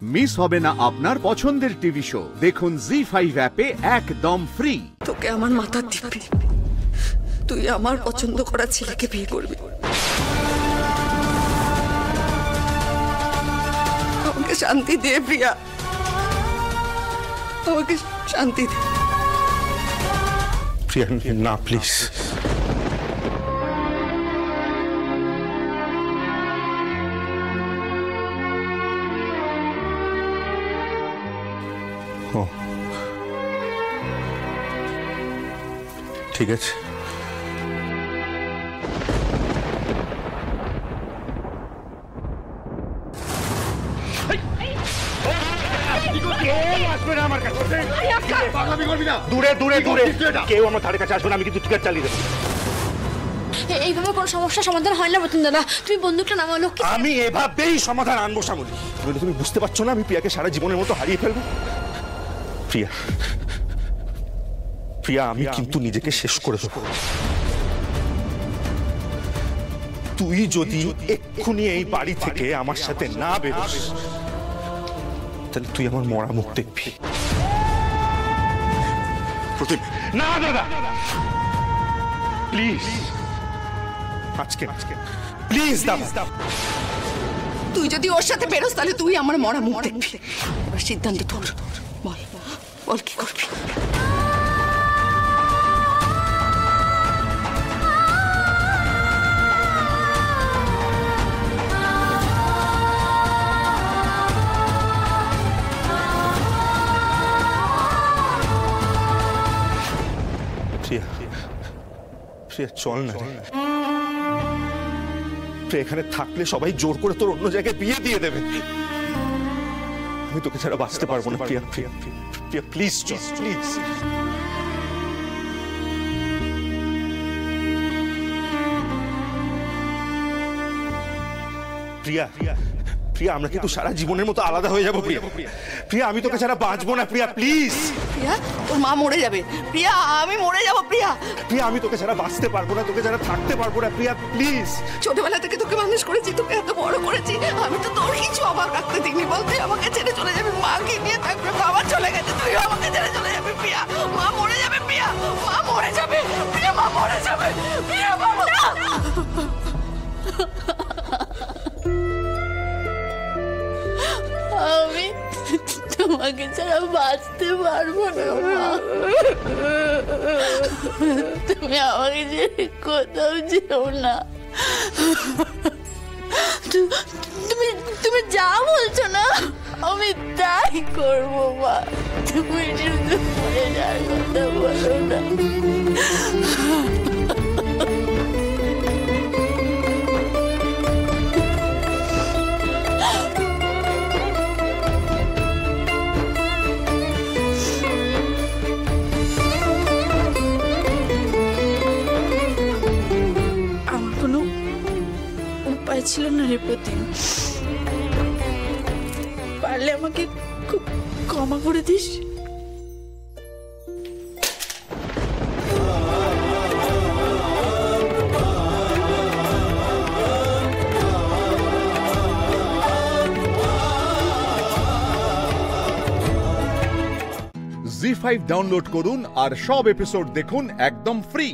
Miss হবে না আপনার পছন্দের টিভি শো। দেখুন জি5 অ্যাপে একদম ফ্রি। তোকে আমার মাথা দিবি, তুই আমার পছন্দ করা ছেলেকে বিয়ে করবি। আমাকে শান্তি দে প্রিয়া, আমাকে শান্তি দে। প্রিয়া না, প্লিজ। ঠিক আছে, দূরে দূরে দূরে কেউ আমার ধারে কাছে আসবে না, আমি কিন্তু টিকিট চালিয়ে দেবো। এইভাবে কোনো সমস্যার সমাধান হয় না রতন দাদা, তুমি বন্দুকটা নামালো। আমি এভাবেই সমাধান আনবো শ্যামলী। তুমি বুঝতে পারছো না আমি প্রিয়াকে সারা জীবনের মতো হারিয়ে ফেলবো? প্রিয়া প্রিয়া, আমি কিন্তু নিজেকে শেষ করে দেবো। তুই যদি এক্ষুনি এই বাড়ি থেকে আমার সাথে না বেরোস, তাহলে তুই আমার মরা মুখ দেখবি। না দাদা, প্লিজ আজকে প্লিজ দাদা। তুই যদি ওর সাথে বেরোস তাহলে তুই আমার মরা মুখ দেখবি। এবার সিদ্ধান্ত তোর, বল বল কি করবি। প্রিয়া চল না রে। প্রিয়া এখানে থাকলে সবাই জোর করে তোর অন্য জায়গায় বিয়ে দিয়ে দেবে। আমি তোকে ছাড়া বাঁচতে পারবো না প্রিয়া। প্রিয়া প্রিয়া প্লিজ চল, প্লিজ। প্রিয়া প্রিয়া, আমরা কিন্তু সারা জীবনের মতো আলাদা হয়ে যাবো প্রিয়া। প্রিয়া আমি তোকে ছাড়া বাঁচবো না প্রিয়া, প্লিজ। প্রিয়া তোর মা মরে যাবে। প্রিয়া আমি মরে যাবো। প্রিয়া প্রিয়া, আমি তোকে ছাড়া বাঁচতে পারবো না, তোকে ছাড়া থাকতে পারবো না প্রিয়া, প্লিজ। ছোটবেলা থেকে তোকে মানুষ করেছি, তোকে এত বড় করেছি, আমি তো তোর কিছু অভাব রাখতে দিইনি। বল তুই আমাকে ছেড়ে চলে যাবি, মাকে নিয়ে থাকবে, বাবা চলে গেছে, তুই আমাকে ছেড়ে চলে যাবি। প্রিয়া মা মরে যাবে। প্রিয়া মা মরে যাবে। প্রিয়া মা মরে যাবে। প্রিয়া মা আমি তোমাকে ছাড়া বাঁচতে পারবো না মা। তুমি আমাকে ছেড়ে কোথাও যেও না। তুমি যা বলছো না আমি তাই করবো মা। তুমি শুধু মরে যাওয়ার কথা বলো না। ছিল না রে প্রতিম, পারলে আমাকে খুব ক্ষমা করে দিস। জি5 ডাউনলোড করুন আর সব এপিসোড দেখুন একদম ফ্রি।